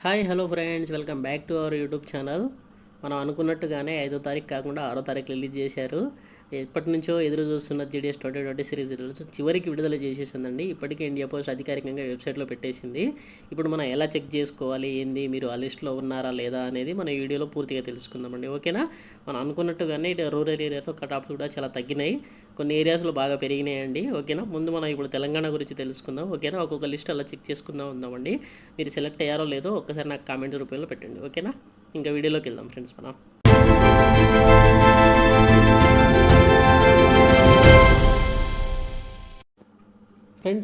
Hi hello friends, welcome back to our YouTube channel. మనం అనుకున్నట్టుగానే 5వ తారీఖు కాకుండా 6వ తారీఖు రిలీజ్ చేశారు. ఎప్పటి నుంచో ఎదురు చూస్తున్న జీడిఎస్ 2020 సిరీస్ చివరికి విడుదల చేసేసిందండి. ఇప్పటికే ఇండియా పోస్ట్ అధికారికంగా వెబ్సైట్లో పెట్టేసింది. ఇప్పుడు మనం ఎలా చెక్ చేసుకోవాలి, ఏంది, మీరు ఆ లిస్ట్లో ఉన్నారా లేదా అనేది మన వీడియోలో పూర్తిగా తెలుసుకుందామండి. ఓకేనా? మనం అనుకున్నట్టుగానే ఇటు రూరల్ ఏరియాలో కట్ ఆఫ్ కూడా చాలా తగ్గినాయి, కొన్ని ఏరియాస్లో బాగా పెరిగినాయండి. ఓకేనా? ముందు మనం ఇప్పుడు తెలంగాణ గురించి తెలుసుకుందాం. ఓకేనా? ఒక్కొక్క లిస్ట్ అలా చెక్ చేసుకుందాం ఉందామండి. మీరు సెలెక్ట్ అయ్యారో లేదో ఒక్కసారి నాకు కామెంట్ రూపంలో పెట్టండి. ఓకేనా? ఇంకా వీడియోలోకి వెళ్దాం ఫ్రెండ్స్. మనం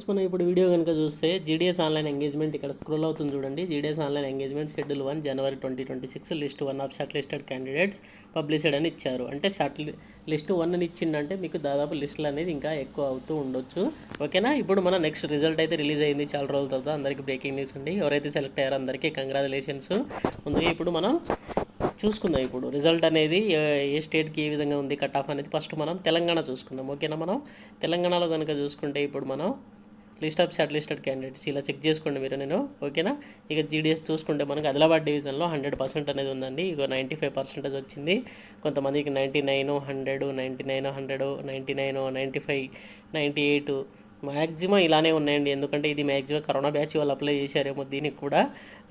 మనం ఇప్పుడు వీడియో కనుక చూస్తే జీడిఎస్ ఆన్లైన్ ఎంగేజ్మెంట్ ఇక్కడ స్క్రోల్ అవుతుంది చూడండి. GDS online engagement schedule 1 January 2026 list 1 of short listed candidates published అని ఇచ్చారు. అంటే లిస్ట్ 1 ఇచ్చిందంటే మీకు దాదాపు లిస్టులు అనేది ఇంకా ఎక్కువ అవుతూ ఉండొచ్చు. ఓకేనా? ఇప్పుడు మన నెక్స్ట్ రిజల్ట్ అయితే రిలీజ్ అయింది చాలా రోజుల తర్వాత. అందరికీ బ్రేకింగ్ న్యూస్ అండి. ఎవరైతే సెలెక్ట్ అయ్యారో అందరికీ కంగ్రాచులేషన్స్. ముందుగా ఇప్పుడు మనం చూసుకుందాం. ఇప్పుడు రిజల్ట్ అనేది ఏ స్టేట్కి ఏ విధంగా ఉంది కట్ ఆఫ్ అనేది ఫస్ట్ మనం తెలంగాణ చూసుకుందాం. ఓకేనా? మనం తెలంగాణలో కనుక చూసుకుంటే ఇప్పుడు మనం list of short listed candidates ఇలా చెక్ చేసుకోండి మీరు. నేను ఓకేనా? ఇక జీడిఎస్ చూసుకుంటే మనకు ఆదిలాబాద్ డివిజన్లో 100% అనేది ఉందండి. ఇక 95% వచ్చింది. కొంతమందికి 99, 100, 99, 100, 99, 95, 98 మ్యాక్సిమం ఇలానే ఉన్నాయండి. ఎందుకంటే ఇది మ్యాక్సిమం కరోనా బ్యాచ్ వాళ్ళు అప్లై చేశారేమో దీనికి కూడా.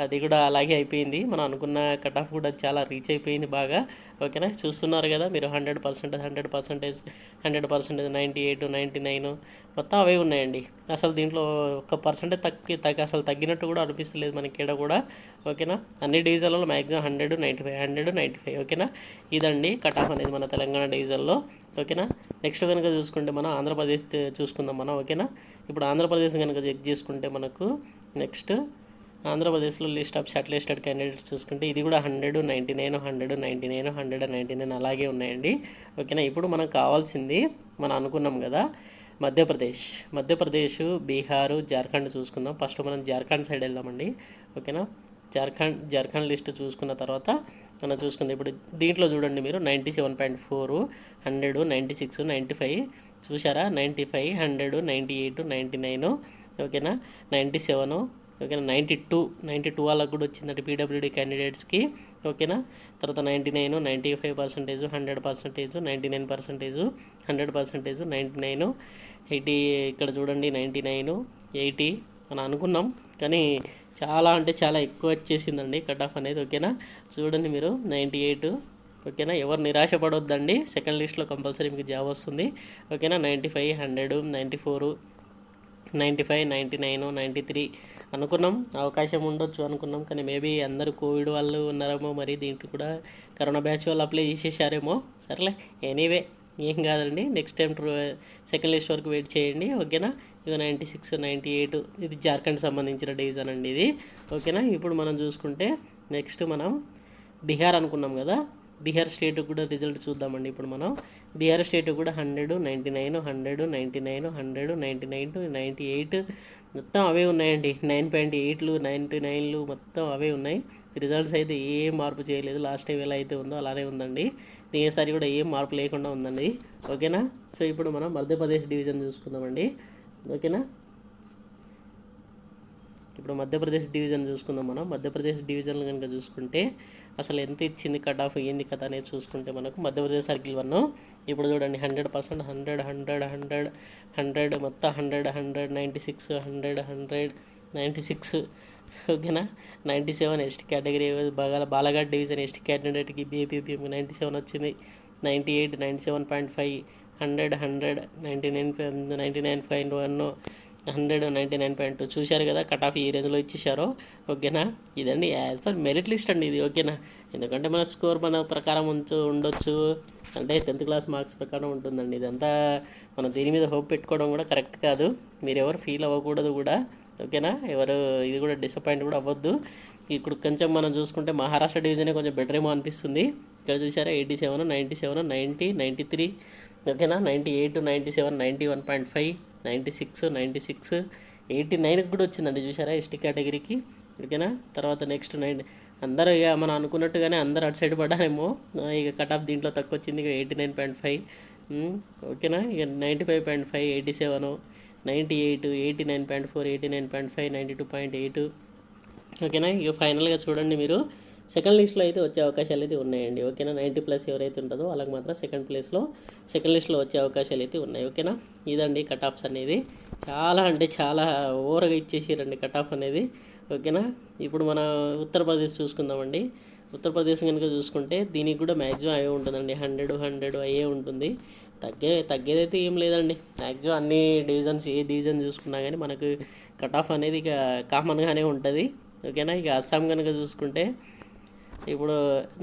అది కూడా అలాగే అయిపోయింది. మనం అనుకున్న కట్ ఆఫ్ కూడా చాలా రీచ్ అయిపోయింది బాగా. ఓకేనా? చూస్తున్నారు కదా మీరు. 100%, 100%, 98, 99 మొత్తం అవే ఉన్నాయండి. అసలు దీంట్లో ఒక పర్సెంటేజ్ అసలు తగ్గినట్టు కూడా అనిపిస్తలేదు మనకి ఇక్కడ కూడా. ఓకేనా? అన్ని డివిజన్లలో మ్యాక్సిమం 100, 95, 100, 95. ఓకేనా? ఇదండి కట్ ఆఫ్ అనేది మన తెలంగాణ డివిజన్లో. ఓకేనా? నెక్స్ట్ కనుక చూసుకుంటే మనం ఆంధ్రప్రదేశ్ చూసుకుందాం మనం. ఓకేనా? ఇప్పుడు ఆంధ్రప్రదేశ్ కనుక చెక్ చేసుకుంటే మనకు నెక్స్ట్ ఆంధ్రప్రదేశ్లో list of short listed candidates చూసుకుంటే ఇది కూడా 100, 99, 100, 99, 199 అలాగే ఉన్నాయండి. ఓకేనా? ఇప్పుడు మనకు కావాల్సింది మనం అనుకున్నాం కదా మధ్యప్రదేశ్, బీహారు, జార్ఖండ్ చూసుకుందాం. ఫస్ట్ మనం జార్ఖండ్ సైడ్ వెళ్దామండి. ఓకేనా? జార్ఖండ్ లిస్ట్ చూసుకున్న తర్వాత మనం చూసుకుందాం. ఇప్పుడు దీంట్లో చూడండి మీరు 97.4, 100, 96, 95 చూసారా? 95, 100, 98, 99. ఓకేనా? 97. ఓకేనా? 92 వాళ్ళకు కూడా వచ్చిందండి పీడబ్ల్యూడీ క్యాండిడేట్స్కి. ఓకేనా? తర్వాత 99, 95%, 100%, 99%, 100%, 99, 80. ఇక్కడ చూడండి 99, 80 అని అనుకున్నాం, కానీ చాలా అంటే చాలా ఎక్కువ వచ్చేసిందండి కట్ ఆఫ్ అనేది. ఓకేనా? చూడండి మీరు 98. ఓకేనా? ఎవరు నిరాశపడొద్దండి, సెకండ్ లిస్ట్లో కంపల్సరీ మీకు జాబ్ వస్తుంది. ఓకేనా? 95, 100, 94, 95, 99, 93 అనుకున్నాం. అవకాశం ఉండొచ్చు అనుకున్నాం, కానీ మేబీ అందరూ కోవిడ్ వాళ్ళు ఉన్నారేమో, మరి దీంట్లో కూడా కరోనా బ్యాచ్ వాళ్ళు అప్లై చేసేసారేమో. సరేలే, ఎనీవే ఏం కాదండి. నెక్స్ట్ టైం సెకండ్ లిస్ట్ వరకు వెయిట్ చేయండి. ఓకేనా? ఇక 96, 98 ఇది జార్ఖండ్ సంబంధించిన డివిజన్ అండి ఇది. ఓకేనా? ఇప్పుడు మనం చూసుకుంటే నెక్స్ట్ మనం బీహార్ అనుకున్నాం కదా. బీహార్ స్టేట్ కూడా రిజల్ట్ చూద్దామండి. ఇప్పుడు మనం బీహార్ స్టేట్ కూడా 100, 99, 100, 99, 100, 99, 98 మొత్తం అవే ఉన్నాయండి. 9.8, 99 మొత్తం అవే ఉన్నాయి. రిజల్ట్స్ అయితే ఏం మార్పు చేయలేదు. లాస్ట్ టైం ఎలా అయితే ఉందో అలానే ఉందండి. దీనిసారి కూడా ఏం మార్పు లేకుండా ఉందండి. ఓకేనా? సో ఇప్పుడు మనం మధ్యప్రదేశ్ డివిజన్ చూసుకుందామండి. ఓకేనా? ఇప్పుడు మధ్యప్రదేశ్ డివిజన్ చూసుకుందాం మనం. మధ్యప్రదేశ్ డివిజన్ కనుక చూసుకుంటే అసలు ఎంత ఇచ్చింది కట్ ఆఫ్, ఏంది కథ అనేది చూసుకుంటే మనకు మధ్యప్రదేశ్ సర్కిల్ 1 ఇప్పుడు చూడండి 100%, 100, 100, 100, 100 మొత్తం 100, 100, 96, 100, 100, 96. ఓకేనా? 97 ఎస్టీ కేటగిరీ బాలఘాట్ డివిజన్ ఎస్టీ క్యాండిడేట్కి బీపీపీఎంకి 97 వచ్చింది. 98, 97.5, 100, 100, 99.1, 100, 99.2 చూశారు కదా కట్ ఆఫ్ ఈ రేంజ్లో ఇచ్చేసారో. ఓకేనా? ఇదండి యాజ్ పర్ మెరిట్ లిస్ట్ అండి ఇది. ఓకేనా? ఎందుకంటే మన స్కోర్ మన ప్రకారం ఉండొచ్చు, అంటే 10th క్లాస్ మార్క్స్ ప్రకారం ఉంటుందండి. ఇదంతా మనం దీని మీద హోప్ పెట్టుకోవడం కూడా కరెక్ట్ కాదు. మీరు ఎవరు ఫీల్ అవ్వకూడదు కూడా. ఓకేనా? ఎవరు ఇది కూడా డిసప్పాయింట్ కూడా అవ్వద్దు. ఇప్పుడు కొంచెం మనం చూసుకుంటే మహారాష్ట్ర డివిజనే కొంచెం బెటర్ ఏమో అనిపిస్తుంది. ఇక్కడ చూసారా 87, 97, 90, 93. ఓకేనా? 98, 97, 91.5, 96, 96, 89కి కూడా వచ్చిందండి. చూసారా ఎస్టీ కేటగిరీకి. ఓకేనా? తర్వాత నెక్స్ట్ అందరూ ఇక మనం అనుకున్నట్టుగానే అందరూ అటు సైడ్ పడ్డారేమో. ఇక కట్ ఆఫ్ దీంట్లో తక్కువ వచ్చింది. ఇక 89.5. ఓకేనా? ఇక 95.5, 87, 98, 89.4, 89.5, 92.8, ఓకేనా. ఇక ఫైనల్గా చూడండి మీరు సెకండ్ లిస్ట్లో అయితే వచ్చే అవకాశాలు అయితే ఉన్నాయండి. ఓకేనా. 90+ ఎవరైతే ఉంటుందో వాళ్ళకి మాత్రం సెకండ్ లిస్ట్లో వచ్చే అవకాశాలు అయితే ఉన్నాయి. ఓకేనా. ఇదండి కట్ ఆఫ్స్ అనేది చాలా అంటే చాలా ఓవర్గా ఇచ్చేసారండి కట్ ఆఫ్ అనేది. ఓకేనా. ఇప్పుడు మన ఉత్తరప్రదేశ్ చూసుకుందామండి. ఉత్తరప్రదేశ్ కనుక చూసుకుంటే దీనికి కూడా మ్యాక్సిమం అయ్యే ఉంటుందండి. 100 అయ్యే ఉంటుంది. తగ్గేదైతే ఏం లేదండి. మ్యాక్సిమం అన్ని డివిజన్స్ ఏ డివిజన్ చూసుకున్నా కానీ మనకు కట్ ఆఫ్ అనేది ఇక కామన్గానే ఉంటుంది. ఓకేనా. ఇక అస్సాం కనుక చూసుకుంటే ఇప్పుడు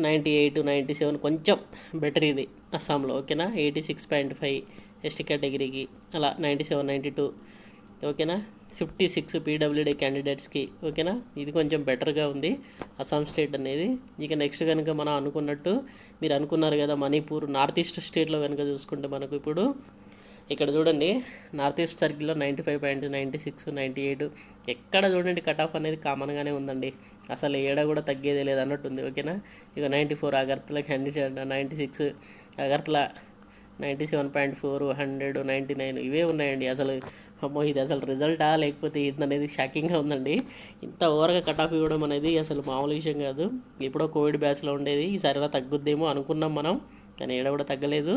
98, 97 కొంచెం బెటర్ ఇది అస్సాంలో. ఓకేనా. 86.5 ఎస్టీ కేటగిరీకి, అలా 97, 92. ఓకేనా. 56 పీడబ్ల్యూడీ క్యాండిడేట్స్కి. ఓకేనా. ఇది కొంచెం బెటర్గా ఉంది అస్సాం స్టేట్ అనేది. ఇక నెక్స్ట్ కనుక మనం అనుకున్నట్టు మీరు అనుకున్నారు కదా మణిపూర్, నార్త్ ఈస్ట్ స్టేట్లో కనుక చూసుకుంటే మనకు ఇప్పుడు ఇక్కడ చూడండి నార్త్ ఈస్ట్ సర్కిల్లో 95.96, 98 ఎక్కడ చూడండి కట్ ఆఫ్ అనేది కామన్గానే ఉందండి. అసలు ఏడ కూడా తగ్గేదే లేదు అన్నట్టుంది. ఓకేనా. ఇక 94 అగర్తల, 96 అగర్తల, 97.4, 100, 99 ఇవే ఉన్నాయండి. అసలు అమ్మో ఇది అసలు రిజల్టా లేకపోతే ఇది అనేది షాకింగ్గా ఉందండి. ఇంత ఓవర్గా కట్ ఆఫ్ ఇవ్వడం అనేది అసలు మామూలు విషయం కాదు. ఎప్పుడో కోవిడ్ బ్యాచ్లో ఉండేది, ఈసారి అలా తగ్గుద్దేమో అనుకున్నాం మనం, కానీ ఏడ కూడా తగ్గలేదు.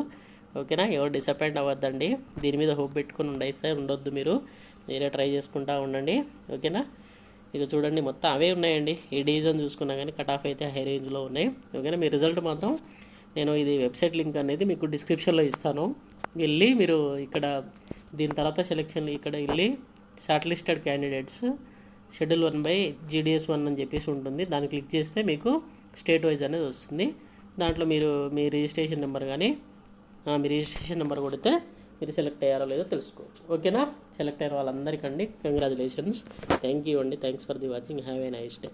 ఓకేనా. ఎవరు డిసప్పాయింట్ అవ్వద్దండి. దీని మీద హోప్ పెట్టుకుని ఉండొద్దు. మీరే ట్రై చేసుకుంటూ ఉండండి. ఓకేనా. ఇక చూడండి మొత్తం అవే ఉన్నాయండి. ఏ డివిజన్ చూసుకున్నా కానీ కట్ ఆఫ్ అయితే హై రేంజ్లో ఉన్నాయి. ఓకేనా. మీ రిజల్ట్ మాత్రం నేను ఇది వెబ్సైట్ లింక్ అనేది మీకు డిస్క్రిప్షన్లో ఇస్తాను. వెళ్ళి మీరు ఇక్కడ దీని తర్వాత సెలెక్షన్ ఇక్కడ వెళ్ళి short listed candidates schedule 1/GDS1 అని చెప్పేసి ఉంటుంది. దాన్ని క్లిక్ చేస్తే మీకు స్టేట్ వైజ్ అనేది వస్తుంది. దాంట్లో మీరు మీ రిజిస్ట్రేషన్ నెంబర్ కానీ మీ రిజిస్ట్రేషన్ నెంబర్ కొడితే మీరు సెలెక్ట్ అయ్యారో లేదో తెలుసుకోవచ్చు. ఓకేనా. సెలెక్ట్ అయ్యారు వాళ్ళందరికండి కంగ్రాచులేషన్స్. థ్యాంక్ యూ అండి. Thanks for the watching. Have a nice day.